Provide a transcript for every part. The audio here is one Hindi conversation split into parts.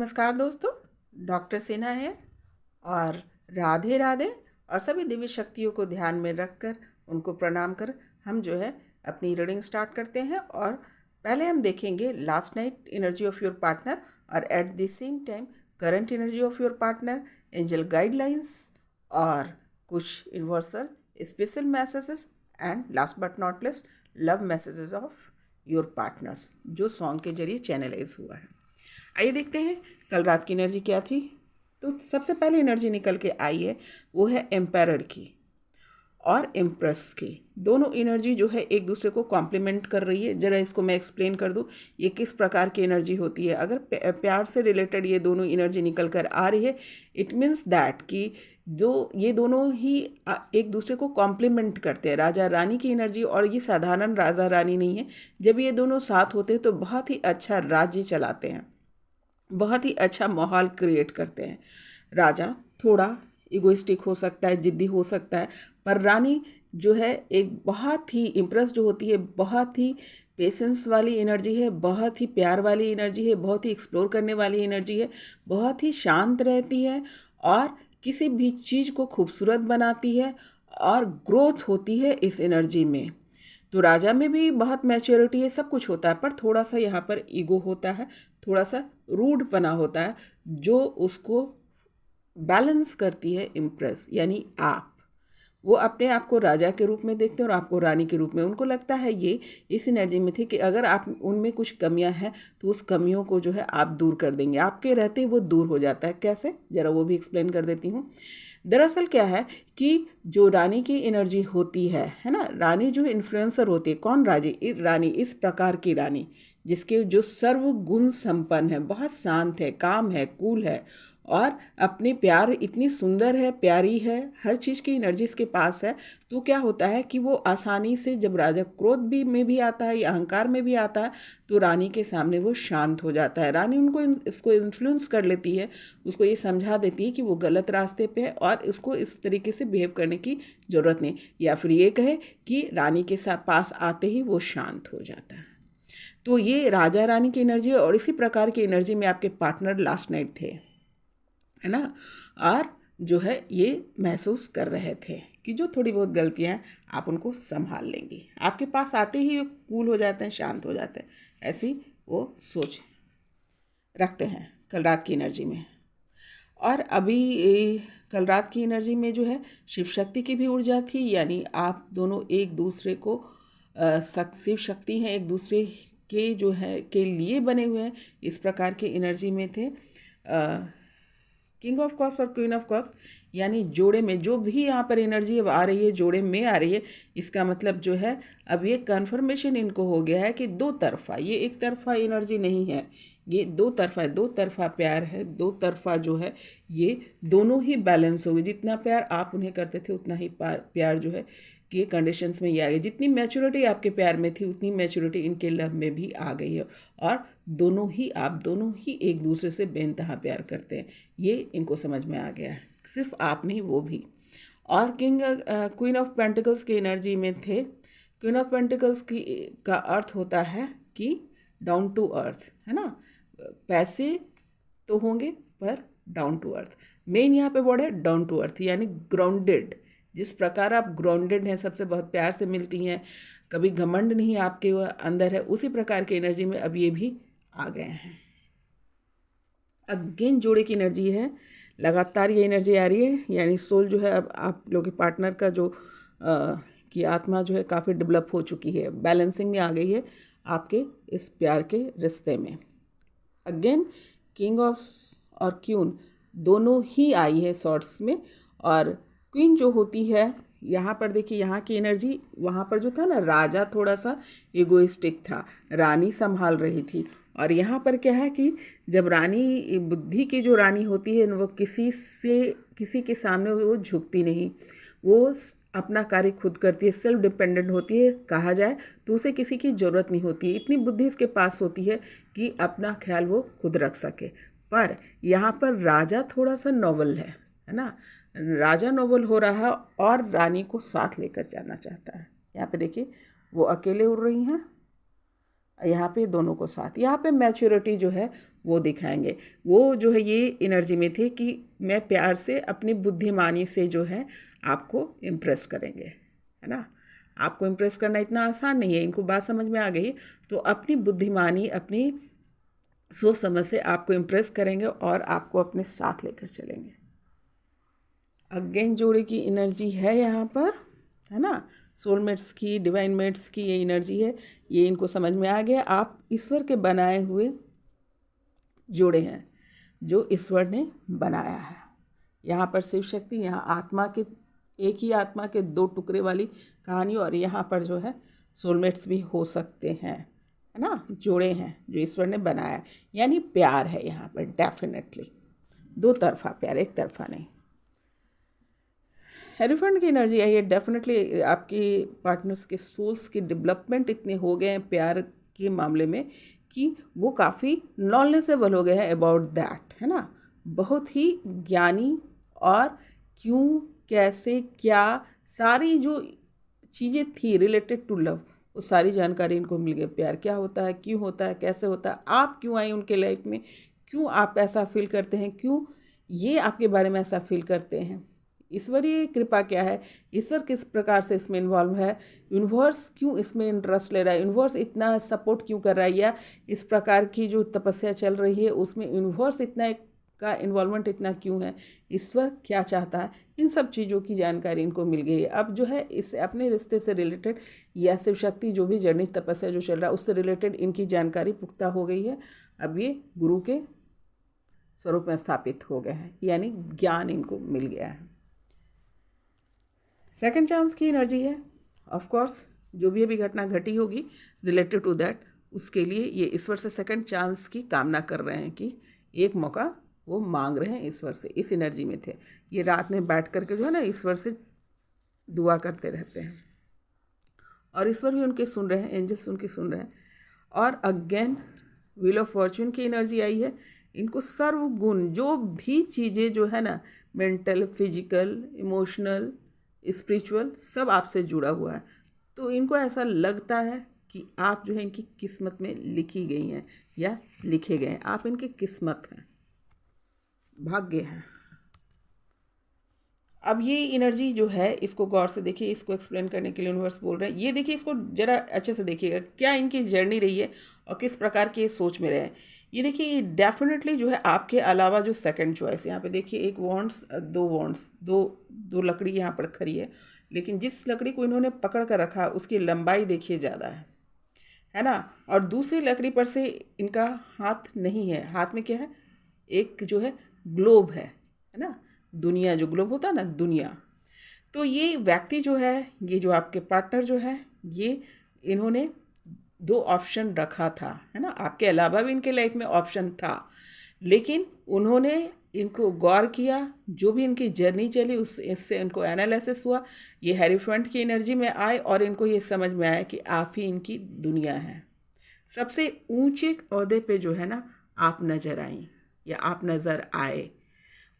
नमस्कार दोस्तों, डॉक्टर सिन्हा है और राधे राधे। और सभी दिव्य शक्तियों को ध्यान में रखकर उनको प्रणाम कर हम अपनी रीडिंग स्टार्ट करते हैं। और पहले हम देखेंगे last night energy of your partner और at the same time current energy of your partner, angel guidelines और कुछ universal special messages and last but not least love messages of your partners जो सॉन्ग के जरिए चैनलाइज हुआ है। आइए देखते हैं कल रात की एनर्जी क्या थी। तो सबसे पहले एनर्जी निकल के आई है वो है एम्पायरर की और एम्प्रेस की। दोनों एनर्जी एक दूसरे को कॉम्प्लीमेंट कर रही है। ज़रा इसको मैं एक्सप्लेन कर दूँ ये किस प्रकार की एनर्जी होती है। अगर प्यार से रिलेटेड ये दोनों एनर्जी निकल कर आ रही है, इट मीन्स दैट कि जो ये दोनों ही एक दूसरे को कॉम्प्लीमेंट करते हैं। राजा रानी की एनर्जी, और ये साधारण राजा रानी नहीं है। जब ये दोनों साथ होते हैं तो बहुत ही अच्छा राज्य चलाते हैं, बहुत ही अच्छा माहौल क्रिएट करते हैं। राजा थोड़ा इगोइस्टिक हो सकता है, जिद्दी हो सकता है, पर रानी एक बहुत ही इम्प्रेस होती है, बहुत ही पेशेंस वाली एनर्जी है, बहुत ही प्यार वाली एनर्जी है, बहुत ही एक्सप्लोर करने वाली एनर्जी है, बहुत ही शांत रहती है और किसी भी चीज़ को खूबसूरत बनाती है और ग्रोथ होती है इस एनर्जी में। तो राजा में भी बहुत मैच्योरिटी है, सब कुछ होता है, पर थोड़ा सा यहाँ पर ईगो होता है, थोड़ा सा रूडपना होता है जो उसको बैलेंस करती है इम्प्रेस, यानी आप। वो अपने आप को राजा के रूप में देखते हैं और आपको रानी के रूप में। उनको लगता है ये इस एनर्जी में थी कि अगर आप उनमें कुछ कमियां हैं तो उस कमियों को आप दूर कर देंगे। आपके रहते वो दूर हो जाता है। कैसे, ज़रा वो भी एक्सप्लेन कर देती हूँ। दरअसल क्या है कि जो रानी की एनर्जी होती है ना, रानी जो इन्फ्लुएंसर होती है, कौन रानी, इस प्रकार की रानी जिसके जो सर्वगुण संपन्न है, बहुत शांत है, काम है, कूल है और अपने प्यार इतनी सुंदर है, प्यारी है, हर चीज़ की एनर्जी इसके पास है। तो क्या होता है कि वो आसानी से, जब राजा क्रोध भी में भी आता है या अहंकार में भी आता है, तो रानी के सामने वो शांत हो जाता है। रानी उनको इसको इन्फ्लुएंस कर लेती है, उसको ये समझा देती है कि वो गलत रास्ते पे है और इसको इस तरीके से बिहेव करने की ज़रूरत नहीं, या फिर ये कहे कि रानी के साथ पास आते ही वो शांत हो जाता है। तो ये राजा रानी की एनर्जी है और इसी प्रकार की एनर्जी में आपके पार्टनर लास्ट नाइट थे, है ना। और ये महसूस कर रहे थे कि जो थोड़ी बहुत गलतियां आप उनको संभाल लेंगी, आपके पास आते ही कूल हो जाते हैं, शांत हो जाते हैं, ऐसी वो सोच रखते हैं कल रात की एनर्जी में। और अभी कल रात की एनर्जी में शिव शक्ति की भी ऊर्जा थी, यानी आप दोनों एक दूसरे को शिव शक्ति हैं, एक दूसरे के के लिए बने हुए हैं, इस प्रकार के एनर्जी में थे। किंग ऑफ कप्स और क्वीन ऑफ कप्स, यानी जोड़े में जो भी यहाँ पर एनर्जी अब आ रही है, जोड़े में आ रही है। इसका मतलब अब ये कन्फर्मेशन इनको हो गया है कि दो तरफा, ये एक तरफा एनर्जी नहीं है, ये दो तरफा है, दो तरफा प्यार है, दो तरफा ये दोनों ही बैलेंस हो गए। जितना प्यार आप उन्हें करते थे उतना ही प्यार कि कंडीशंस में ये आ गई। जितनी मैच्योरिटी आपके प्यार में थी उतनी मैच्योरिटी इनके लव में भी आ गई है और आप दोनों ही एक दूसरे से बेइंतहा प्यार करते हैं, ये इनको समझ में आ गया है। सिर्फ आप नहीं, वो भी। और क्वीन ऑफ पेंटिकल्स की एनर्जी में थे। क्वीन ऑफ पेंटिकल्स का अर्थ होता है कि डाउन टू अर्थ, है ना। पैसे तो होंगे पर डाउन टू अर्थ, मेन यहाँ पे वर्ड है डाउन टू अर्थ, यानी ग्राउंडेड। जिस प्रकार आप ग्राउंडेड हैं, सबसे बहुत प्यार से मिलती हैं, कभी घमंड नहीं आपके अंदर है, उसी प्रकार की एनर्जी में अब ये भी आ गए हैं। अगेन जोड़े की एनर्जी है, लगातार ये एनर्जी आ रही है, यानी सोल अब आप लोग के पार्टनर का की आत्मा काफ़ी डेवलप हो चुकी है, बैलेंसिंग में आ गई है आपके इस प्यार के रिश्ते में। अगेन किंग ऑफ और क्वीन दोनों ही आई है शॉर्ट्स में। और क्वीन होती है, यहाँ पर देखिए, यहाँ की एनर्जी, वहाँ पर था ना, राजा थोड़ा सा इगोइस्टिक था, रानी संभाल रही थी। और यहाँ पर क्या है कि जब रानी, बुद्धि की जो रानी होती है, वो किसी के सामने वो झुकती नहीं, वो अपना कार्य खुद करती है, सेल्फ डिपेंडेंट होती है कहा जाए तो। उसे किसी की ज़रूरत नहीं होती है, इतनी बुद्धि इसके पास होती है कि अपना ख्याल वो खुद रख सके। पर यहाँ पर राजा थोड़ा सा नॉवल है ना, राजा नोबल हो रहा है और रानी को साथ लेकर जाना चाहता है। यहाँ पे देखिए वो अकेले उड़ रही हैं, यहाँ पे दोनों को साथ। यहाँ पे मैच्योरिटी वो दिखाएंगे। वो जो है ये एनर्जी में थे कि मैं प्यार से अपनी बुद्धिमानी से जो है आपको इम्प्रेस करेंगे, है ना। आपको इम्प्रेस करना इतना आसान नहीं है, इनको बात समझ में आ गई। तो अपनी बुद्धिमानी, अपनी सोच समझ से आपको इम्प्रेस करेंगे और आपको अपने साथ लेकर चलेंगे। अगेन जोड़े की एनर्जी है यहाँ पर, है ना। सोलमेट्स की, डिवाइन मेट्स की ये एनर्जी है, ये इनको समझ में आ गया। आप ईश्वर के बनाए हुए जोड़े हैं जो ईश्वर ने बनाया है। यहाँ पर शिव शक्ति, यहाँ आत्मा के, एक ही आत्मा के दो टुकड़े वाली कहानी, और यहाँ पर जो है सोलमेट्स भी हो सकते हैं, है ना। जोड़े हैं जो ईश्वर ने बनाया, यानी प्यार है यहाँ पर डेफिनेटली, दो तरफा प्यार, एक तरफा नहीं। हेरोफेंट की एनर्जी आई है, डेफिनेटली आपके पार्टनर्स के सोल्स के डेवलपमेंट इतने हो गए हैं प्यार के मामले में कि वो काफ़ी नॉलेजेबल हो गए हैं अबाउट दैट, है ना। बहुत ही ज्ञानी, और क्यों, कैसे, क्या, सारी जो चीज़ें थी रिलेटेड टू लव, वो सारी जानकारी इनको मिल गई। प्यार क्या होता है, क्यों होता है, कैसे होता है, आप क्यों आई उनके लाइफ में, क्यों आप ऐसा फील करते हैं, क्यों ये आपके बारे में ऐसा फील करते हैं, ईश्वरीय कृपा क्या है, ईश्वर किस प्रकार से इसमें इन्वॉल्व है, यूनिवर्स क्यों इसमें इंटरेस्ट ले रहा है, यूनिवर्स इतना सपोर्ट क्यों कर रहा है, या इस प्रकार की जो तपस्या चल रही है उसमें यूनिवर्स इतना का इन्वॉल्वमेंट इतना क्यों है, ईश्वर क्या चाहता है, इन सब चीज़ों की जानकारी इनको मिल गई है। अब जो है इससे अपने रिश्ते से रिलेटेड या शिव शक्ति जो भी जर्नी तपस्या जो चल रहा है उससे रिलेटेड इनकी जानकारी पुख्ता हो गई है। अब ये गुरु के स्वरूप में स्थापित हो गए हैं, यानी ज्ञान इनको मिल गया है। सेकंड चांस की एनर्जी है, ऑफ कोर्स जो भी अभी घटना घटी होगी रिलेटेड टू दैट, उसके लिए ये ईश्वर से सेकंड चांस की कामना कर रहे हैं कि एक मौका वो मांग रहे हैं ईश्वर से। इस एनर्जी में थे ये, रात में बैठ करके जो है ना ईश्वर से दुआ करते रहते हैं, और ईश्वर भी उनके सुन रहे हैं, एंजल्स उनकी सुन रहे हैं। और अगेन व्हील ऑफ फॉर्च्यून की एनर्जी आई है। इनको सर्वगुण जो भी चीज़ें जो है ना, मेंटल, फिजिकल, इमोशनल, स्पिरिचुअल, सब आपसे जुड़ा हुआ है। तो इनको ऐसा लगता है कि आप जो है इनकी किस्मत में लिखी गई हैं या लिखे गए हैं, आप इनकी किस्मत हैं, भाग्य है। अब ये एनर्जी जो है इसको गौर से देखिए, इसको एक्सप्लेन करने के लिए यूनिवर्स बोल रहे हैं। ये देखिए, इसको ज़रा अच्छे से देखिएगा क्या इनकी जर्नी रही है और किस प्रकार की सोच में रहे हैं। ये देखिए, ये डेफिनेटली जो है आपके अलावा जो सेकंड चॉइस, यहाँ पे देखिए एक वॉन्ड्स, दो वॉन्ड्स, दो लकड़ी यहाँ पर खड़ी है, लेकिन जिस लकड़ी को इन्होंने पकड़ कर रखा उसकी लंबाई देखिए ज़्यादा है ना। और दूसरी लकड़ी पर से इनका हाथ नहीं है, हाथ में क्या है, एक जो है ग्लोब है ना, दुनिया, जो ग्लोब होता है ना, दुनिया। तो ये व्यक्ति जो है, ये जो आपके पार्टनर जो है, ये इन्होंने दो ऑप्शन रखा था, है ना। आपके अलावा भी इनके लाइफ में ऑप्शन था, लेकिन उन्होंने इनको गौर किया, जो भी इनकी जर्नी चली उस इससे इनको एनालिसिस हुआ, ये हेरोफेंट की एनर्जी में आए और इनको ये समझ में आया कि आप ही इनकी दुनिया है। सबसे ऊंचे ओहदे पे जो है ना आप नज़र आई या आप नज़र आए,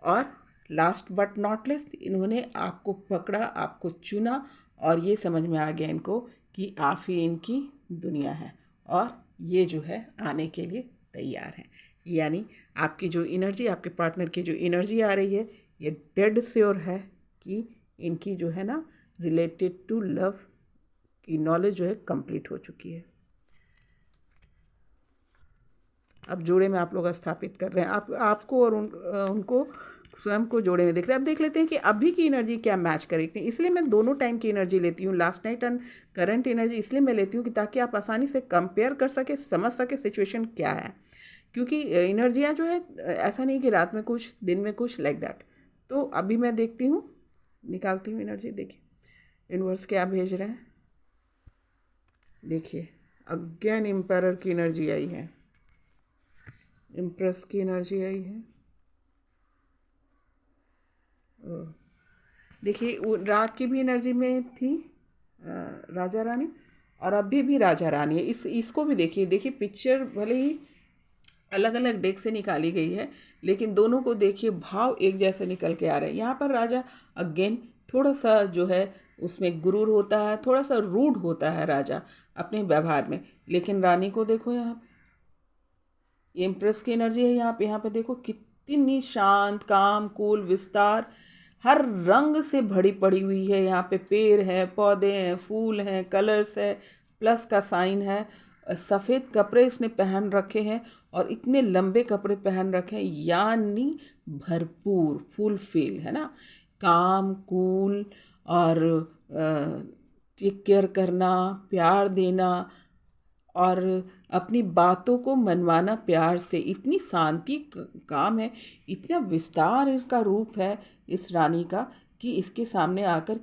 और लास्ट बट नॉट लिस्ट इन्होंने आपको पकड़ा, आपको चुना, और ये समझ में आ गया इनको कि आप ही इनकी दुनिया है, और ये जो है आने के लिए तैयार है। यानी आपकी जो एनर्जी, आपके पार्टनर की जो एनर्जी आ रही है, ये डेड श्योर है कि इनकी जो है ना रिलेटेड टू लव की नॉलेज जो है कंप्लीट हो चुकी है। अब जोड़े में आप लोग स्थापित कर रहे हैं, आपको और उनको स्वयं को जोड़े में देख रहे हैं। अब देख लेते हैं कि अभी की एनर्जी क्या मैच करेगी। इसलिए मैं दोनों टाइम की एनर्जी लेती हूँ, last night and current energy इसलिए मैं लेती हूँ कि ताकि आप आसानी से कंपेयर कर सके, समझ सके सिचुएशन क्या है। क्योंकि एनर्जियाँ जो है ऐसा नहीं कि रात में कुछ दिन में कुछ, लाइक दैट। तो अभी मैं देखती हूँ, निकालती हूँ एनर्जी। देखिए यूनिवर्स क्या भेज रहे हैं। देखिए अगेन एम्पायर की एनर्जी आई है, इम्प्रेस की एनर्जी आई है। देखिए वो रात की भी एनर्जी में थी राजा रानी, और अभी भी राजा रानी है। इसको भी देखिए पिक्चर भले ही अलग अलग डेक से निकाली गई है, लेकिन दोनों को देखिए भाव एक जैसे निकल के आ रहे हैं। यहाँ पर राजा अगेन थोड़ा सा जो है उसमें गुरूर होता है, थोड़ा सा रूड होता है राजा अपने व्यवहार में, लेकिन रानी को देखो यहाँ ये इम्प्रेस की एनर्जी है यहाँ पे देखो कितनी शांत, काम, कूल, विस्तार, हर रंग से भरी पड़ी हुई है। यहाँ पे पेड़ हैं, पौधे हैं, फूल हैं, कलर्स है, प्लस का साइन है। सफ़ेद कपड़े इसने पहन रखे हैं और इतने लंबे कपड़े पहन रखे हैं, यानी भरपूर, फुलफिल, है ना। काम, कूल और टेक केयर करना, प्यार देना और अपनी बातों को मनवाना प्यार से, इतनी शांति काम है, इतना विस्तार इसका रूप है इस रानी का कि इसके सामने आकर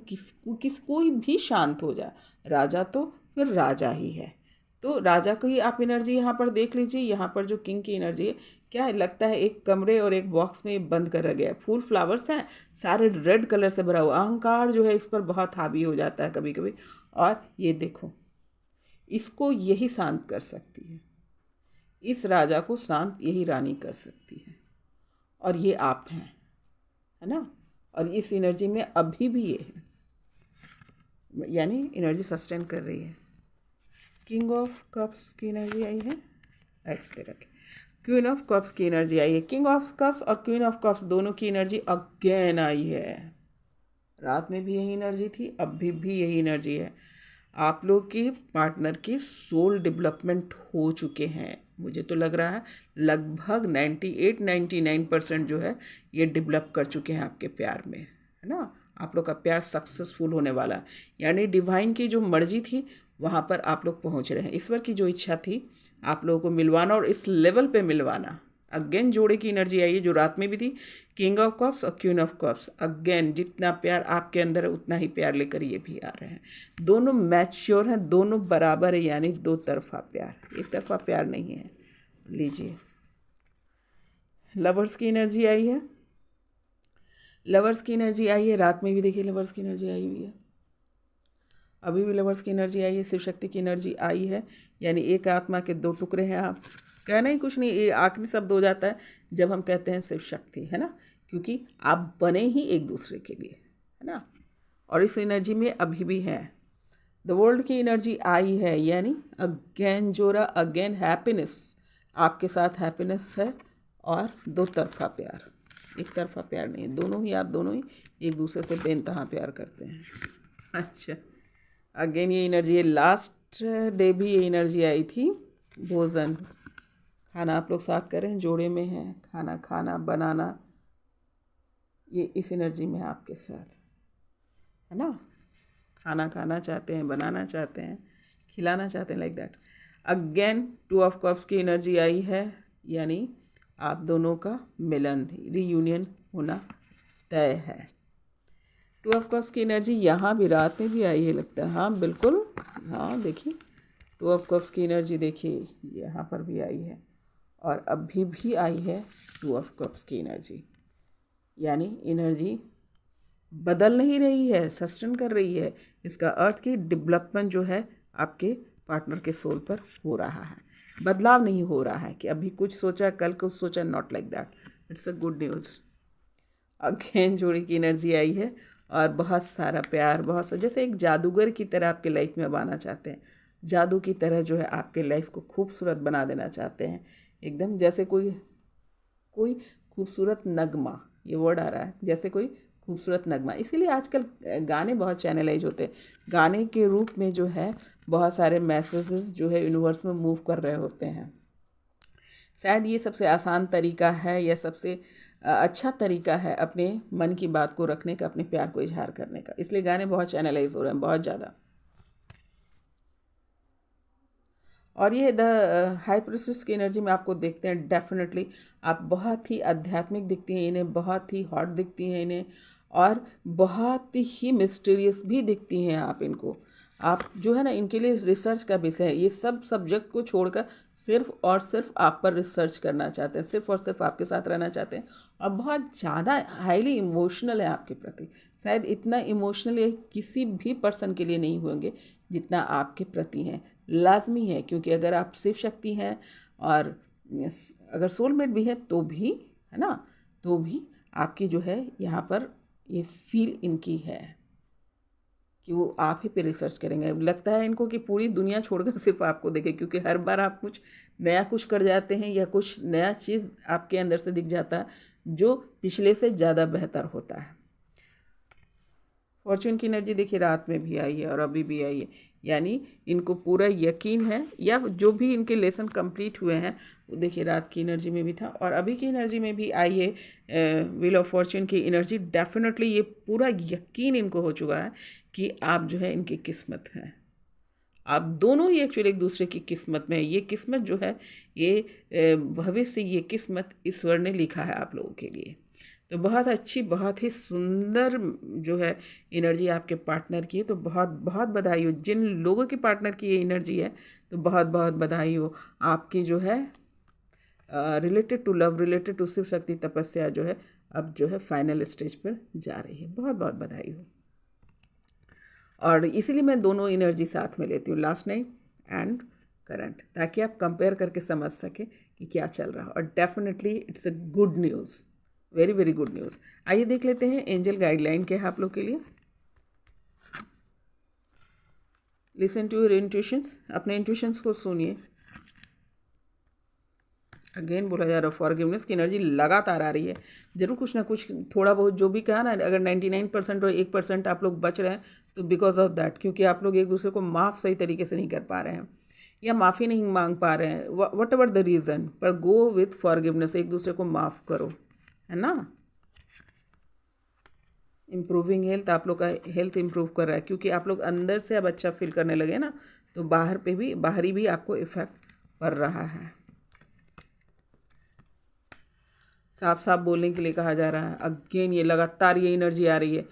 कोई भी शांत हो जाए। राजा तो फिर राजा ही है। तो राजा को ही आप एनर्जी यहाँ पर देख लीजिए। यहाँ पर जो किंग की एनर्जी है, क्या है, लगता है एक कमरे और एक बॉक्स में बंद कर गया है। फूल फ्लावर्स हैं, सारे रेड कलर से भरा हुआ। अहंकार जो है इस पर बहुत हावी हो जाता है कभी कभी। और ये देखो, इसको यही शांत कर सकती है, इस राजा को शांत यही रानी कर सकती है। और ये आप हैं, है ना। और इस एनर्जी में अभी भी ये है, यानी एनर्जी सस्टेन कर रही है। किंग ऑफ कप्स की एनर्जी आई है, ऐसे रखें। क्वीन ऑफ कप्स की एनर्जी आई है। किंग ऑफ कप्स और क्वीन ऑफ कप्स दोनों की एनर्जी अगेन आई है। रात में भी यही एनर्जी थी, अभी भी यही एनर्जी है। आप लोग की पार्टनर की सोल डेवलपमेंट हो चुके हैं। मुझे तो लग रहा है लगभग 98-99% जो है ये डेवलप कर चुके हैं आपके प्यार में, है ना। आप लोग का प्यार सक्सेसफुल होने वाला है, यानी डिवाइन की जो मर्जी थी वहाँ पर आप लोग पहुँच रहे हैं। ईश्वर की जो इच्छा थी आप लोगों को मिलवाना और इस लेवल पे मिलवाना। अगेन जोड़े की एनर्जी आई है जो रात में भी थी, किंग ऑफ कप्स और क्वीन ऑफ कप्स। अगेन जितना प्यार आपके अंदर है उतना ही प्यार लेकर ये भी आ रहे हैं। दोनों मैच्योर हैं, दोनों बराबर है, यानी दो तरफा प्यार, एक तरफा प्यार नहीं है। लीजिए, लवर्स की एनर्जी आई है। लवर्स की एनर्जी आई है, रात में भी देखिए लवर्स की एनर्जी आई हुई है, अभी भी लवर्स की एनर्जी आई है। शिव शक्ति की एनर्जी आई है, यानी एक आत्मा के दो टुकड़े हैं आप। कहना ही कुछ नहीं, ये आखिरी शब्द हो जाता है जब हम कहते हैं शिव शक्ति, है ना, क्योंकि आप बने ही एक दूसरे के लिए, है ना। और इस एनर्जी में अभी भी है। द वर्ल्ड की एनर्जी आई है, यानी अगेन जोड़ा, अगेन हैप्पीनेस, आपके साथ हैप्पीनेस है और दो तरफा प्यार, एक तरफा प्यार नहीं है। दोनों ही, आप दोनों ही एक दूसरे से बेइंतहा प्यार करते हैं। अच्छा, अगेन ये एनर्जी, लास्ट डे भी ये एनर्जी आई थी। भोजन, खाना आप लोग साथ करें, जोड़े में है, खाना खाना बनाना, ये इस एनर्जी में है आपके साथ, है ना। खाना खाना चाहते हैं, बनाना चाहते हैं, खिलाना चाहते हैं, like that. Again two of cups की एनर्जी आई है, यानी आप दोनों का मिलन, रीयूनियन होना तय है। टू ऑफ कप्स की एनर्जी यहाँ भी रात में भी आई है लगता है, हाँ बिल्कुल, हाँ देखिए टू ऑफ कप्स की एनर्जी देखिए यहाँ पर भी आई है और अभी भी आई है टू ऑफ कप्स की एनर्जी, यानी एनर्जी बदल नहीं रही है, सस्टेन कर रही है। इसका अर्थ कि डेवलपमेंट जो है आपके पार्टनर के सोल पर हो रहा है, बदलाव नहीं हो रहा है कि अभी कुछ सोचा कल कुछ सोचा, not like that, it's a good news. Again जोड़ी की एनर्जी आई है और बहुत सारा प्यार, बहुत सा, जैसे एक जादूगर की तरह आपके लाइफ में अब आना चाहते हैं, जादू की तरह जो है आपके लाइफ को खूबसूरत बना देना चाहते हैं, एकदम जैसे कोई कोई खूबसूरत नगमा, ये वर्ड आ रहा है, जैसे कोई खूबसूरत नगमा। इसीलिए आजकल गाने बहुत चैनलाइज होते हैं, गाने के रूप में जो है बहुत सारे मैसेजेस जो है यूनिवर्स में मूव कर रहे होते हैं। शायद ये सबसे आसान तरीका है या सबसे अच्छा तरीका है अपने मन की बात को रखने का, अपने प्यार को इजहार करने का, इसलिए गाने बहुत चैनलाइज हो रहे हैं, बहुत ज़्यादा। और ये द हाई प्रिस्टेस की एनर्जी में आपको देखते हैं, डेफिनेटली आप बहुत ही आध्यात्मिक दिखती हैं इन्हें, बहुत ही हॉट दिखती हैं इन्हें, और बहुत ही मिस्टीरियस भी दिखती हैं आप इनको। आप जो है ना, इनके लिए रिसर्च का विषय है, ये सब सब्जेक्ट को छोड़कर सिर्फ और सिर्फ आप पर रिसर्च करना चाहते हैं, सिर्फ और सिर्फ आपके साथ रहना चाहते हैं, और बहुत ज़्यादा हाईली इमोशनल है आपके प्रति। शायद इतना इमोशनल ये किसी भी पर्सन के लिए नहीं होंगे जितना आपके प्रति हैं। लाजमी है, क्योंकि अगर आप शिव शक्ति हैं और अगर सोलमेट भी है तो भी, है ना, तो भी आपकी जो है यहाँ पर ये फील इनकी है कि वो आप ही पे रिसर्च करेंगे। लगता है इनको कि पूरी दुनिया छोड़कर सिर्फ आपको देखे, क्योंकि हर बार आप कुछ कर जाते हैं या कुछ नया चीज़ आपके अंदर से दिख जाता है जो पिछले से ज़्यादा बेहतर होता है। फॉर्चून की एनर्जी देखिए रात में भी आई है और अभी भी आई है, यानी इनको पूरा यकीन है, या जो भी इनके लेसन कंप्लीट हुए हैं वो देखिए रात की एनर्जी में भी था और अभी की एनर्जी में भी आई है। व्हील ऑफ फॉर्चून की एनर्जी डेफिनेटली ये पूरा यकीन इनको हो चुका है कि आप जो है इनकी किस्मत हैं। आप दोनों ही एक्चुअली एक दूसरे की किस्मत में है। ये किस्मत जो है ये भविष्य, ये किस्मत ईश्वर ने लिखा है आप लोगों के लिए। तो बहुत अच्छी, बहुत ही सुंदर जो है एनर्जी आपके पार्टनर की है। तो बहुत बहुत बधाई हो जिन लोगों के पार्टनर की ये एनर्जी है, तो बहुत बहुत बधाई हो। आपकी जो है related to love, related to Shiv Shakti तपस्या जो है अब जो है फाइनल स्टेज पर जा रही है। बहुत बहुत बधाई हो। और इसीलिए मैं दोनों एनर्जी साथ में लेती हूँ, लास्ट नाइट एंड करंट, ताकि आप कंपेयर करके समझ सकें कि क्या चल रहा है। और definitely it's a good news, very very good news. आइए देख लेते हैं एंजल गाइडलाइन क्या है आप लोग के लिए। लिसन टू योर इंट्यूशंस, अपने इंट्यूशंस को सुनिए। अगेन बोला जा रहा है फॉरगिवनेस की एनर्जी लगातार आ रही है। जरूर कुछ ना कुछ थोड़ा बहुत जो भी कहा ना, अगर 99% और 1% आप लोग बच रहे हैं तो बिकॉज ऑफ दैट, क्योंकि आप लोग एक दूसरे को माफ़ सही तरीके से नहीं कर पा रहे हैं या माफ़ी नहीं मांग पा रहे हैं, वट एवर द रीज़न, पर गो विथ फॉरगिवनेस, एक दूसरे को माफ़ करो, है ना। इम्प्रूविंग हेल्थ, आप लोग का हेल्थ इम्प्रूव कर रहा है क्योंकि आप लोग अंदर से अब अच्छा फील करने लगे ना, तो बाहरी भी आपको इफ़ेक्ट पड़ रहा है। साफ साफ बोलने के लिए कहा जा रहा है। अगेन ये लगातार ये एनर्जी आ रही है।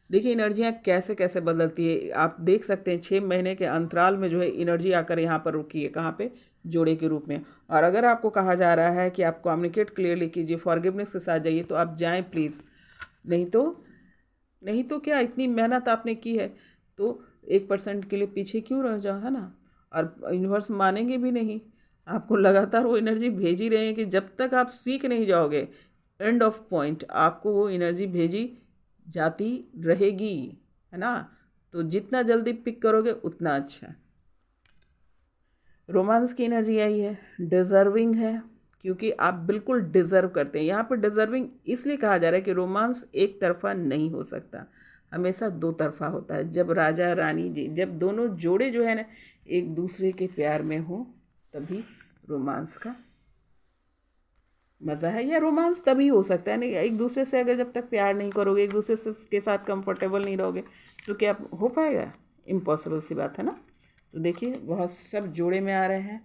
देखिए एनर्जियाँ कैसे कैसे बदलती है, आप देख सकते हैं 6 महीने के अंतराल में जो है एनर्जी आकर यहाँ पर रुकी है, कहाँ पे, जोड़े के रूप में। और अगर आपको कहा जा रहा है कि आप कम्युनिकेट क्लियरली कीजिए, फॉरगिवनेस के साथ जाइए, तो आप जाएं प्लीज़। नहीं तो क्या, इतनी मेहनत आपने की है तो 1% के लिए पीछे क्यों रह जाओ, है ना। और यूनिवर्स मानेंगे भी नहीं, आपको लगातार वो एनर्जी भेज ही रहे हैं कि जब तक आप सीख नहीं जाओगे, एंड ऑफ पॉइंट आपको वो एनर्जी भेजी जाती रहेगी, है ना। तो जितना जल्दी पिक करोगे उतना अच्छा। रोमांस की एनर्जी आई है, डिज़र्विंग है, क्योंकि आप बिल्कुल डिज़र्व करते हैं। यहाँ पर डिज़र्विंग इसलिए कहा जा रहा है कि रोमांस एक तरफा नहीं हो सकता, हमेशा दो तरफा होता है। जब राजा रानी जी, जब दोनों जोड़े जो है ना एक दूसरे के प्यार में हो, तभी रोमांस का मज़ा है। या रोमांस तभी हो सकता है, नहीं एक दूसरे से अगर जब तक प्यार नहीं करोगे, एक दूसरे से के साथ कंफर्टेबल नहीं रहोगे, तो क्या हो पाएगा, इम्पॉसिबल सी बात है ना। तो देखिए बहुत सब जोड़े में आ रहे हैं,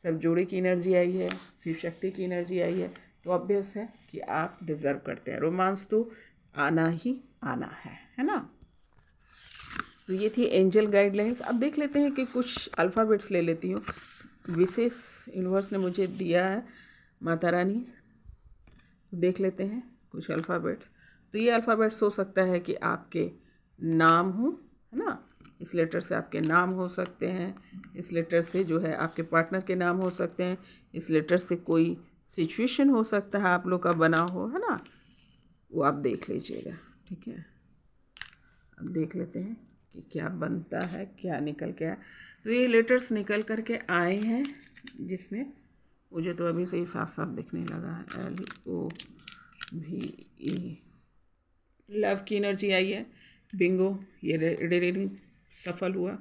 सब जोड़े की एनर्जी आई है, शिव शक्ति की एनर्जी आई है, तो ऑब्वियस है कि आप डिज़र्व करते हैं। रोमांस तो आना ही आना है ना। तो ये थी एंजल गाइडलाइंस। अब देख लेते हैं कि कुछ अल्फ़ाबेट्स ले लेती हूँ, विशेष यूनिवर्स ने मुझे दिया है, माता रानी। देख लेते हैं कुछ अल्फ़ाबेट्स। तो ये अल्फ़ाबेट्स हो सकता है कि आपके नाम हो, है ना, इस लेटर से आपके नाम हो सकते हैं, इस लेटर से जो है आपके पार्टनर के नाम हो सकते हैं, इस लेटर से कोई सिचुएशन हो सकता है आप लोग का बना हो, है ना, वो आप देख लीजिएगा, ठीक है। अब देख लेते हैं कि क्या बनता है, क्या निकल के आया। तो ये लेटर्स निकल कर के आए हैं, जिसमें मुझे तो अभी से ही साफ साफ दिखने लगा है, LOVE, लव की एनर्जी आई है। बिंगो, ये रीडिंग सफल हुआ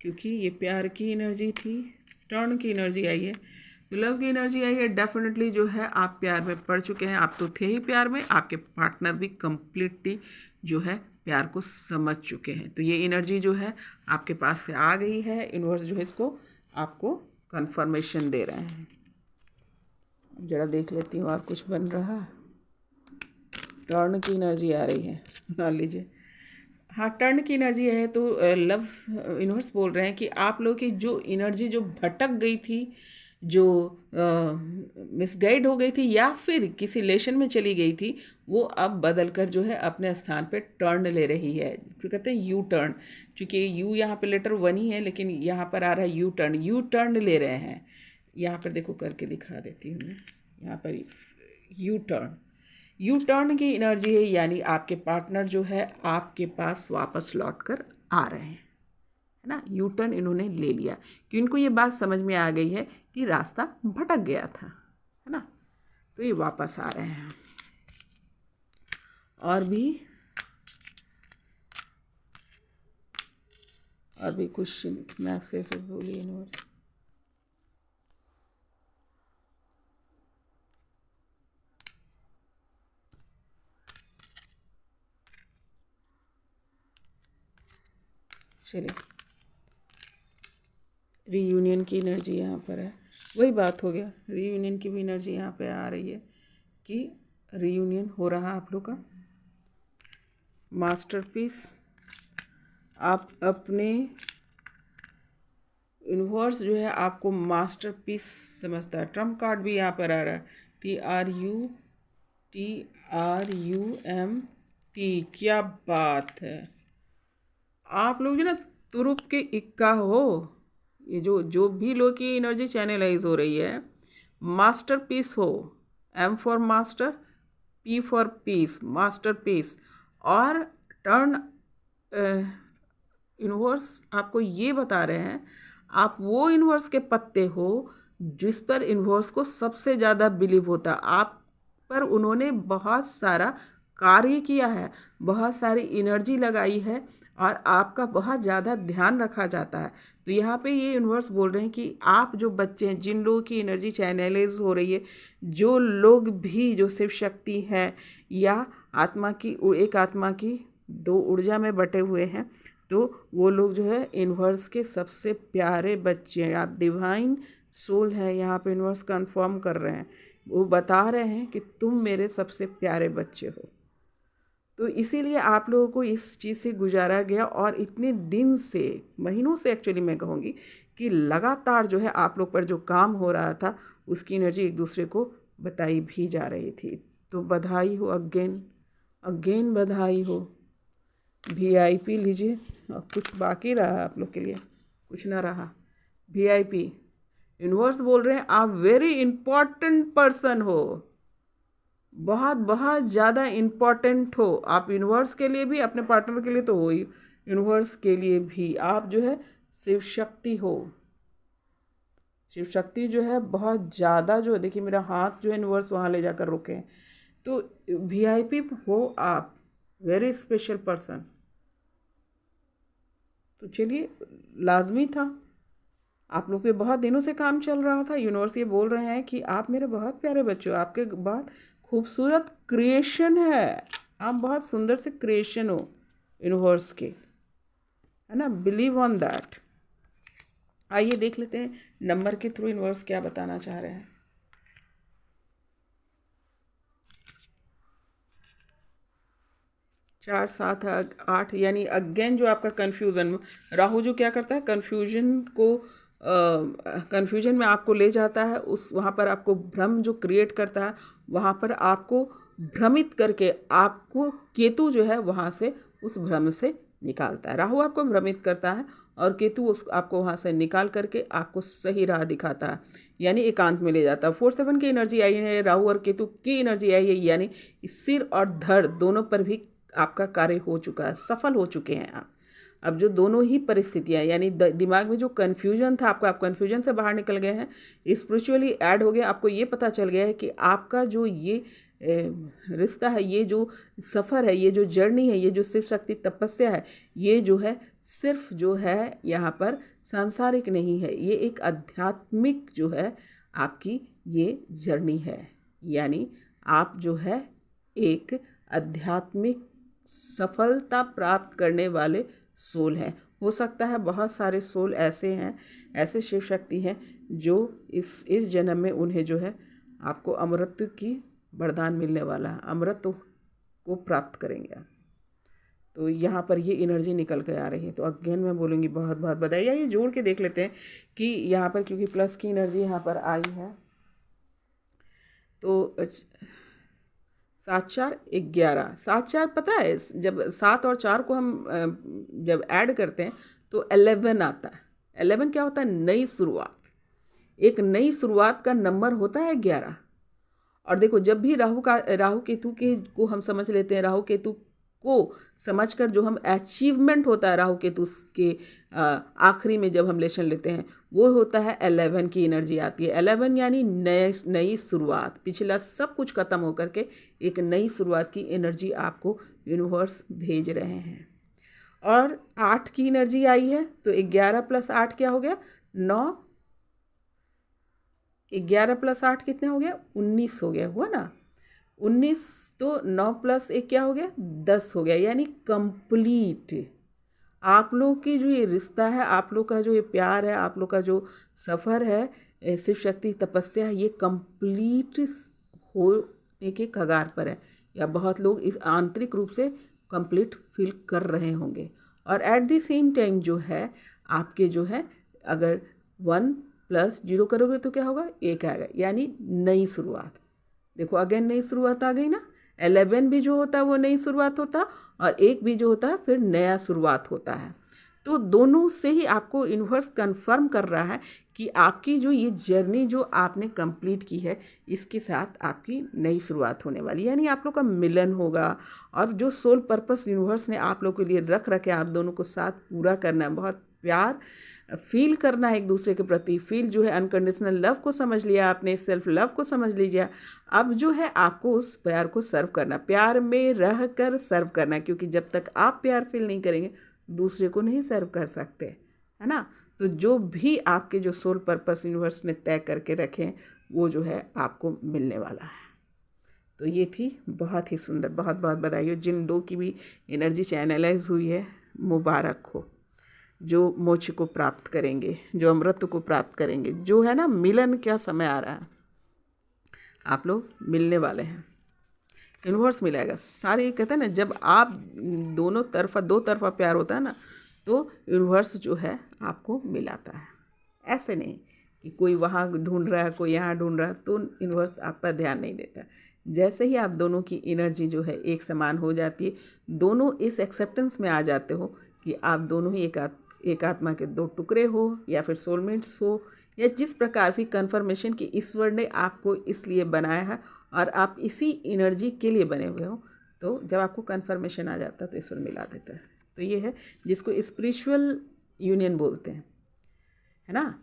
क्योंकि ये प्यार की एनर्जी थी। टर्न की एनर्जी आई है, तो लव की एनर्जी आई है। डेफिनेटली जो है आप प्यार में पड़ चुके हैं, आप तो थे ही प्यार में, आपके पार्टनर भी कम्प्लीटली जो है प्यार को समझ चुके हैं। तो ये एनर्जी जो है आपके पास से आ गई है, यूनिवर्स जो है इसको आपको कंफर्मेशन दे रहे हैं। जरा देख लेती हूँ और कुछ बन रहा। टर्न की एनर्जी आ रही है, मान लीजिए। हाँ, टर्न की एनर्जी है, तो लव यूनिवर्स बोल रहे हैं कि आप लोग की जो एनर्जी जो भटक गई थी, जो मिसगाइड हो गई थी या फिर किसी रिलेशन में चली गई थी, वो अब बदल कर जो है अपने स्थान पे टर्न ले रही है। तो कहते हैं यू टर्न, क्योंकि यू यहाँ पे लेटर 1 ही है, लेकिन यहाँ पर आ रहा है यू टर्न ले रहे हैं। यहाँ पर देखो करके दिखा देती हूँ मैं, यहाँ पर यू टर्न की एनर्जी है, यानी आपके पार्टनर जो है आपके पास वापस लौट कर आ रहे हैं, है ना। यू टर्न इन्होंने ले लिया कि इनको ये बात समझ में आ गई है कि रास्ता भटक गया था, है ना। तो ये वापस आ रहे हैं। और भी कुछ मैसेज बोलिए यूनिवर्स। चलिए, रीयूनियन की एनर्जी यहाँ पर है, वही बात हो गया। रीयूनियन की भी एनर्जी यहाँ पे आ रही है कि रीयूनियन हो रहा है आप लोग का। मास्टरपीस, आप अपने यूनिवर्स जो है आपको मास्टरपीस समझता है। ट्रम्प कार्ड भी यहाँ पर आ रहा है, TRUMP। क्या बात है, आप लोग जो ना तुरुप के इक्का हो। ये जो भी लोग की एनर्जी चैनलाइज हो रही है, मास्टरपीस हो, M for master, P for piece, masterpiece. और टर्न यूनिवर्स आपको ये बता रहे हैं, आप वो यूनिवर्स के पत्ते हो जिस पर यूनिवर्स को सबसे ज़्यादा बिलीव होता है। आप पर उन्होंने बहुत सारा कार्य किया है, बहुत सारी एनर्जी लगाई है और आपका बहुत ज़्यादा ध्यान रखा जाता है। तो यहाँ पे ये यूनिवर्स बोल रहे हैं कि आप जो बच्चे हैं, जिन लोगों की एनर्जी चैनलाइज हो रही है, जो लोग भी जो शिव शक्ति है या आत्मा की एक आत्मा की दो ऊर्जा में बटे हुए हैं, तो वो लोग जो है यूनिवर्स के सबसे प्यारे बच्चे हैं। आप डिवाइन सोल हैं, यहाँ पे यूनिवर्स कंफर्म कर रहे हैं, वो बता रहे हैं कि तुम मेरे सबसे प्यारे बच्चे हो। तो इसीलिए आप लोगों को इस चीज़ से गुजारा गया और इतने दिन से, महीनों से एक्चुअली मैं कहूँगी कि लगातार जो है आप लोग पर जो काम हो रहा था उसकी एनर्जी एक दूसरे को बताई भी जा रही थी। तो बधाई हो, अगेन बधाई हो। VIP लीजिए। और कुछ बाकी रहा आप लोग के लिए? कुछ ना रहा। VIP यूनिवर्स बोल रहे हैं आप वेरी इम्पॉर्टेंट पर्सन हो, बहुत बहुत ज़्यादा इम्पॉर्टेंट हो। आप यूनिवर्स के लिए भी, अपने पार्टनर के लिए तो हो ही, यूनिवर्स के लिए भी आप जो है शिव शक्ति हो। शिव शक्ति जो है बहुत ज़्यादा, जो देखिए मेरा हाथ जो है यूनिवर्स वहाँ ले जाकर रुके हैं। तो VIP हो आप, वेरी स्पेशल पर्सन। तो चलिए, लाजमी था, आप लोग पे बहुत दिनों से काम चल रहा था। यूनिवर्स ये बोल रहे हैं कि आप मेरे बहुत प्यारे बच्चे हो, आपके बहुत खूबसूरत क्रिएशन है, आप बहुत सुंदर से क्रिएशन हो यूनिवर्स के, है ना। Believe on that. आइए देख लेते हैं नंबर के थ्रू यूनिवर्स क्या बताना चाह रहे हैं। 4, 7, 8, यानी अगेन जो आपका कन्फ्यूज़न, राहु जो क्या करता है, कन्फ्यूजन में आपको ले जाता है, उस वहाँ पर आपको भ्रम जो क्रिएट करता है, वहाँ पर आपको भ्रमित करके आपको केतु जो है वहाँ से उस भ्रम से निकालता है। राहु आपको भ्रमित करता है और केतु आपको वहाँ से निकाल करके आपको सही राह दिखाता है, यानी एकांत में ले जाता है। 4-7 की एनर्जी आई है, राहु और केतु की एनर्जी आई है, यानी सिर और धड़ दोनों पर भी आपका कार्य हो चुका है, सफल हो चुके हैं आप। अब जो दोनों ही परिस्थितियाँ, यानी दिमाग में जो कन्फ्यूजन था आपका, आप कन्फ्यूजन से बाहर निकल गए हैं, स्पिरिचुअली ऐड हो गया। आपको ये पता चल गया है कि आपका जो ये रिश्ता है, ये जो सफ़र है, ये जो जर्नी है, ये जो शिव शक्ति तपस्या है, ये जो है सिर्फ जो है यहाँ पर सांसारिक नहीं है, ये एक आध्यात्मिक जो है आपकी ये जर्नी है। यानी आप जो है एक आध्यात्मिक सफलता प्राप्त करने वाले सोल हैं। हो सकता है बहुत सारे सोल ऐसे हैं, ऐसे शिव शक्ति हैं जो इस जन्म में उन्हें जो है आपको अमृत की वरदान मिलने वाला है, अमृत को प्राप्त करेंगे। तो यहाँ पर ये एनर्जी निकल के आ रही है। तो अगेन मैं बोलूँगी बहुत बहुत बधाई। ये जोड़ के देख लेते हैं कि यहाँ पर, क्योंकि प्लस की एनर्जी यहाँ पर आई है, तो 7, 4, 11, 7, 4 पता है, जब 7 और 4 को हम जब ऐड करते हैं तो 11 आता है। 11 क्या होता है? नई शुरुआत। एक नई शुरुआत का नंबर होता है 11। और देखो, जब भी राहु केतु के को हम समझ लेते हैं, राहु केतु को समझकर जो हम अचीवमेंट होता है राहु केतु के आखिरी में जब हम लेशन लेते हैं, वो होता है 11 की एनर्जी आती है। 11 यानी नई शुरुआत, पिछला सब कुछ खत्म होकर के एक नई शुरुआत की एनर्जी आपको यूनिवर्स भेज रहे हैं। और 8 की एनर्जी आई है, तो 11 + 8 क्या हो गया? 9। 11 + 8 कितने हो गया? 19 हो गया, हुआ ना 19। तो 9 + 1 क्या हो गया? 10 हो गया, यानी कंप्लीट। आप लोग की जो ये रिश्ता है, आप लोग का जो ये प्यार है, आप लोग का जो सफ़र है, शिव शक्ति तपस्या है, ये कंप्लीट होने के कगार पर है, या बहुत लोग इस आंतरिक रूप से कंप्लीट फील कर रहे होंगे। और एट द सेम टाइम जो है आपके जो है, अगर 1 + 0 करोगे तो क्या होगा? 1 आएगा, यानी नई शुरुआत। देखो अगेन नई शुरुआत आ गई ना। 11 भी जो होता है वो नई शुरुआत होता है, और 1 भी जो होता है फिर नया शुरुआत होता है। तो दोनों से ही आपको यूनिवर्स कंफर्म कर रहा है कि आपकी जो ये जर्नी जो आपने कंप्लीट की है, इसके साथ आपकी नई शुरुआत होने वाली है, यानी आप लोग का मिलन होगा। और जो सोल पर्पस यूनिवर्स ने आप लोग के लिए रख रखे, आप दोनों को साथ पूरा करना है, बहुत प्यार फील करना है एक दूसरे के प्रति। फील जो है अनकंडीशनल लव को समझ लिया आपने, सेल्फ लव को समझ लीजिए। अब जो है आपको उस प्यार को सर्व करना, प्यार में रह कर सर्व करना, क्योंकि जब तक आप प्यार फील नहीं करेंगे दूसरे को नहीं सर्व कर सकते, है ना। तो जो भी आपके जो सोल पर्पस यूनिवर्स ने तय करके रखे हैं, वो जो है आपको मिलने वाला है। तो ये थी बहुत ही सुंदर, बहुत बहुत बधाई हो जिन दो की भी एनर्जी चैनलाइज हुई है, मुबारक हो। जो मोक्ष को प्राप्त करेंगे, जो अमृत को प्राप्त करेंगे, जो है ना मिलन का समय आ रहा है, आप लोग मिलने वाले हैं, यूनिवर्स मिलाएगा। सारे कहते हैं ना, जब आप दोनों तरफा, दो तरफा प्यार होता है ना, तो यूनिवर्स जो है आपको मिलाता है। ऐसे नहीं कि कोई वहाँ ढूंढ रहा है, कोई यहाँ ढूंढ रहा है, तो यूनिवर्स आप पर ध्यान नहीं देता। जैसे ही आप दोनों की एनर्जी जो है एक समान हो जाती है, दोनों इस एक्सेप्टेंस में आ जाते हो कि आप दोनों ही एक आत्मा के दो टुकड़े हो, या फिर सोलमेट्स हो, या जिस प्रकार भी कन्फर्मेशन कि ईश्वर ने आपको इसलिए बनाया है और आप इसी एनर्जी के लिए बने हुए हो, तो जब आपको कन्फर्मेशन आ जाता है तो ईश्वर मिला देता है। तो ये है जिसको स्पिरिचुअल यूनियन बोलते हैं, है ना।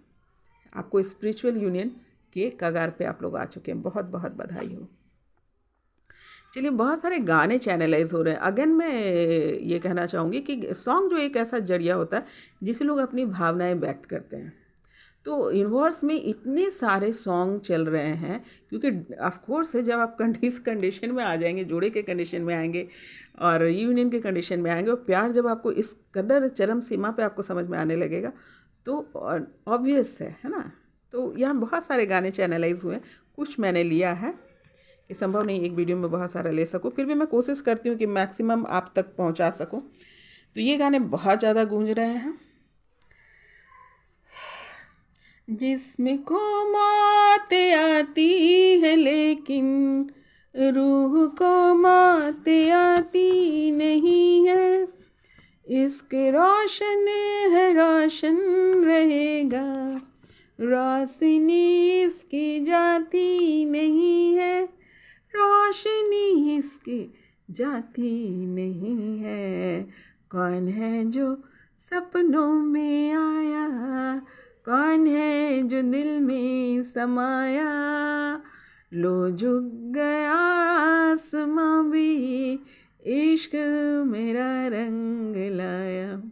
आपको स्पिरिचुअल यूनियन के कगार पे आप लोग आ चुके हैं, बहुत बहुत बधाई हो। चलिए, बहुत सारे गाने चैनलाइज हो रहे हैं। अगेन मैं ये कहना चाहूँगी कि सॉन्ग जो एक ऐसा जरिया होता है जिसे लोग अपनी भावनाएं व्यक्त करते हैं। तो यूनिवर्स में इतने सारे सॉन्ग चल रहे हैं, क्योंकि ऑफ कोर्स है, जब आप इस कंडीशन में आ जाएंगे, जोड़े के कंडीशन में आएंगे और यूनियन के कंडीशन में आएंगे, और प्यार जब आपको इस कदर चरम सीमा पे आपको समझ में आने लगेगा, तो ऑब्वियस है ना। तो यहाँ बहुत सारे गाने चैनलाइज हुए हैं, कुछ मैंने लिया है, ये संभव नहीं एक वीडियो में बहुत सारा ले सकूँ, फिर भी मैं कोशिश करती हूँ कि मैक्सिमम आप तक पहुँचा सकूँ। तो ये गाने बहुत ज़्यादा गूंज रहे हैं। जिस्म को मौत आती है लेकिन रूह को मौत आती नहीं है, इश्क रोशन है, रोशन रहेगा, रोशनी इसकी जाती नहीं है, रोशनी इसकी जाती नहीं है। कौन है जो सपनों में आया, कौन है जो दिल में समाया, लो झुक गया आसमां भी, इश्क मेरा रंग लाया।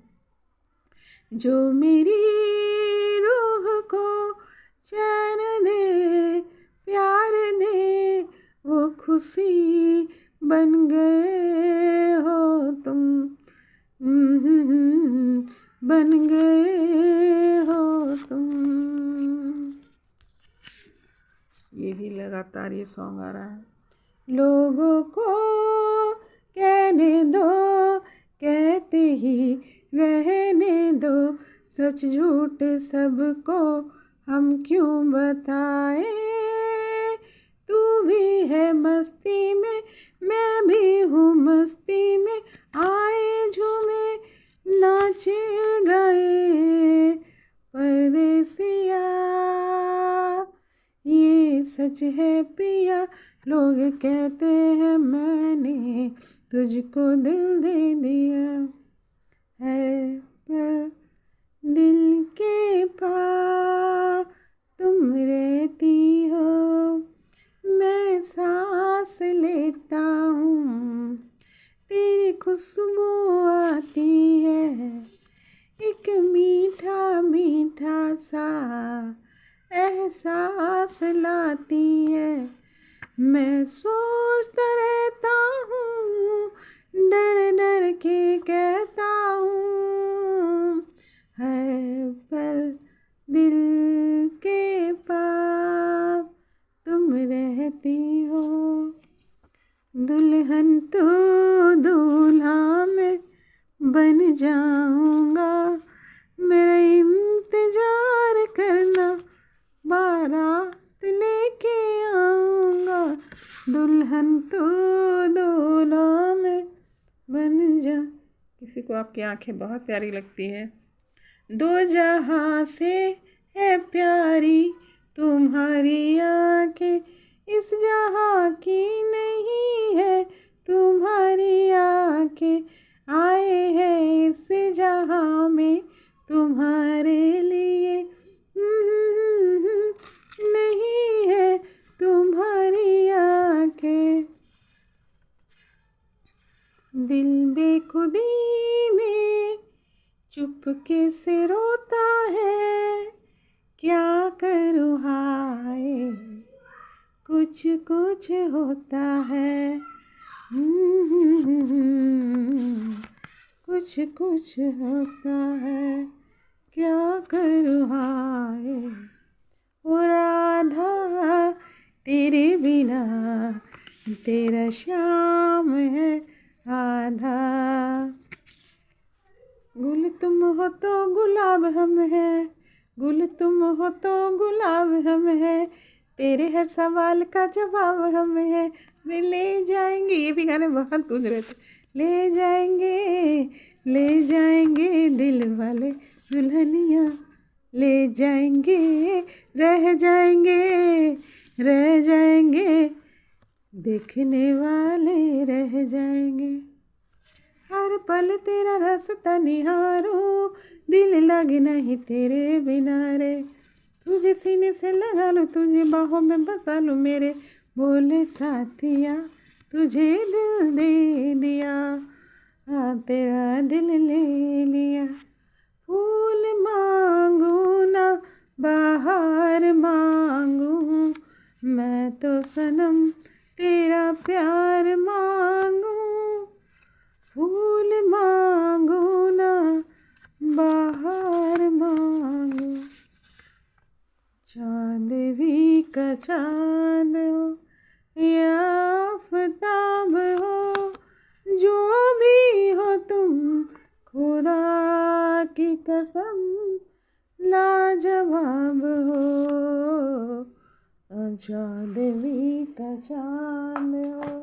जो मेरी रूह को चैन दे, प्यार दे, वो खुशी बन गए हो तुम, बन गए हो तुम। ये भी लगातार ये सॉन्ग आ रहा है। लोगों को कहने दो, कहते ही रहने दो, सच झूठ सबको हम क्यों बताए, तू भी है मस्ती में, मैं भी हूँ मस्ती में, आए झूमे नाचे गाए परदेसिया, ये सच है पिया, लोग कहते हैं मैंने तुझको दिल दे दिया है, पर दिल के पास तुम रहती हो, मैं सांस लेता हूँ, तेरी खुशबू आती है, एक मीठा मीठा सा एहसास लाती है, मैं सोचता रहता हूँ, डर डर के कहता हूँ, है पर दिल के पास तुम रहती हो, दुल्हन तो दूल्हा मैं बन जाऊंगा, मेरा इंतजार करना, बारात लेके आऊंगा, दुल्हन तो दूल्हा मैं बन जा। किसी को आपकी आंखें बहुत प्यारी लगती है। दो जहां से है प्यारी तुम्हारी आंखें, इस जहां की नहीं है तुम्हारी आंखें, आए हैं इस जहां में तुम्हारे लिए, नहीं है तुम्हारी आंखें, दिल बेखुदी में चुपके से रोता है, क्या करूँ हाय कुछ कुछ होता है, कुछ कुछ होता है, क्या करूँ हाय, ओ राधा तेरे बिना तेरा श्याम है आधा, गुल तुम हो तो गुलाब हम हैं, गुल तुम हो तो गुलाब हम हैं, तेरे हर सवाल का जवाब हम हैं, ले जाएंगे, ये भी गाने बहुत गूंज रहे थे, ले जाएंगे दिल वाले दुल्हनिया, ले जाएंगे, रह जाएंगे देखने वाले रह जाएंगे, हर पल तेरा रास्ता निहारो, दिल लगे नहीं तेरे बिना रे, तुझे सीने से लगा लो, तुझे बाहों में बसा लो मेरे बोले साथिया, तुझे दिल दे दिया, हाँ तेरा दिल ले लिया, फूल मांगू ना बाहर मांगू, मैं तो सनम तेरा प्यार मांगू, फूल मांगू ना बाहर मांगू, चांदवी का चांद हो या आफताब हो, जो भी हो तुम खुदा की कसम लाजवाब हो, चांदवी का चांद हो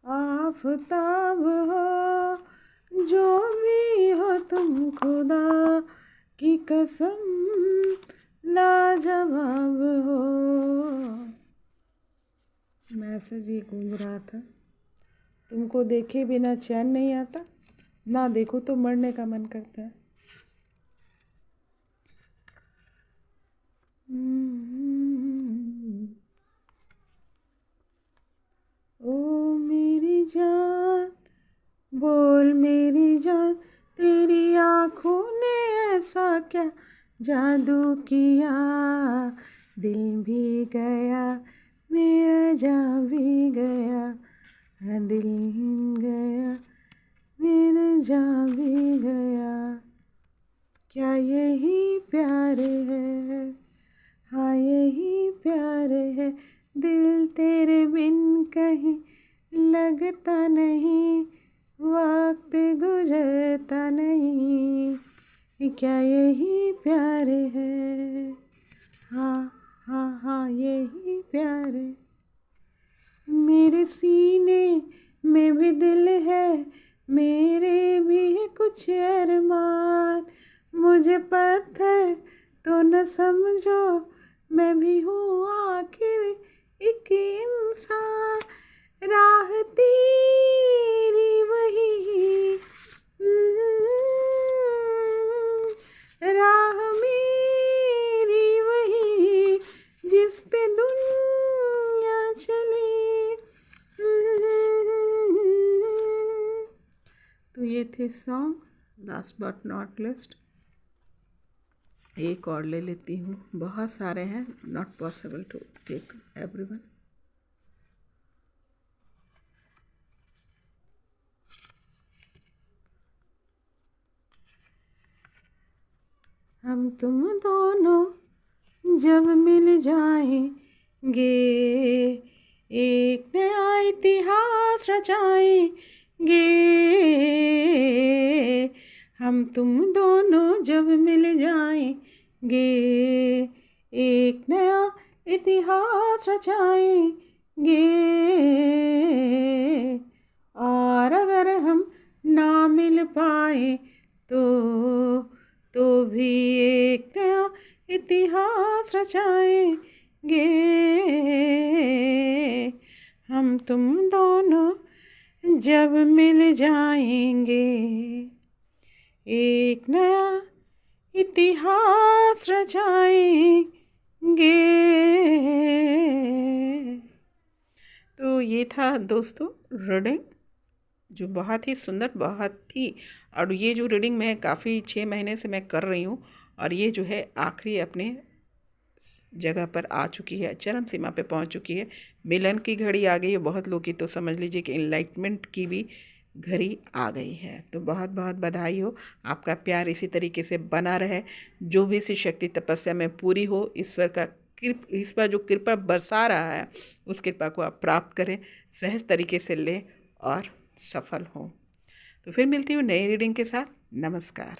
आफताब हो, जो भी हो तुम खुदा की कसम लाजवाब हो। मैसेज ही गूंज रहा था, तुमको देखे बिना चैन नहीं आता, ना देखो तो मरने का मन करता है। ओ मेरी जान बोल मेरी जान, तेरी आँखों ने ऐसा क्या जादू किया, दिल भी गया मेरा जा भी गया, दिल गया मेरा जा भी गया, क्या यही प्यार है, हाँ यही प्यार है, दिल तेरे बिन कहीं लगता नहीं, वक्त गुजरता नहीं, क्या यही प्यार है, हाँ हाँ हाँ यही प्यार है, मेरे सीने में भी दिल है, मेरे भी है कुछ अरमान, मुझे पत्थर तो न समझो, मैं भी हूँ आखिर एक इंसान, ये थे song, last but not least. एक और ले लेती हूँ, बहुत सारे हैं, not possible to take everyone. हम तुम दोनों जब मिल जाएंगे, एक नया इतिहास रचाएंगे। हम तुम दोनों जब मिल जाएंगे, एक नया इतिहास रचाएंगे। और अगर हम ना मिल पाए तो भी एक नया इतिहास रचाएंगे। हम तुम दोनों जब मिल जाएंगे, एक नया इतिहास रचाएंगे। तो ये था दोस्तों रीडिंग, जो बहुत ही सुंदर, बहुत ही, और ये जो रीडिंग मैं काफ़ी 6 महीने से मैं कर रही हूँ, और ये जो है आखिरी अपने जगह पर आ चुकी है, चरम सीमा पे पहुँच चुकी है। मिलन की घड़ी आ गई है बहुत लोग की, तो समझ लीजिए कि इनलाइटमेंट की भी घड़ी आ गई है। तो बहुत बहुत बधाई हो, आपका प्यार इसी तरीके से बना रहे, जो भी सी शक्ति तपस्या में पूरी हो, ईश्वर जो कृपा बरसा रहा है, उस कृपा को आप प्राप्त करें, सहज तरीके से लें और सफल हों। तो फिर मिलती हूँ नई रीडिंग के साथ। नमस्कार।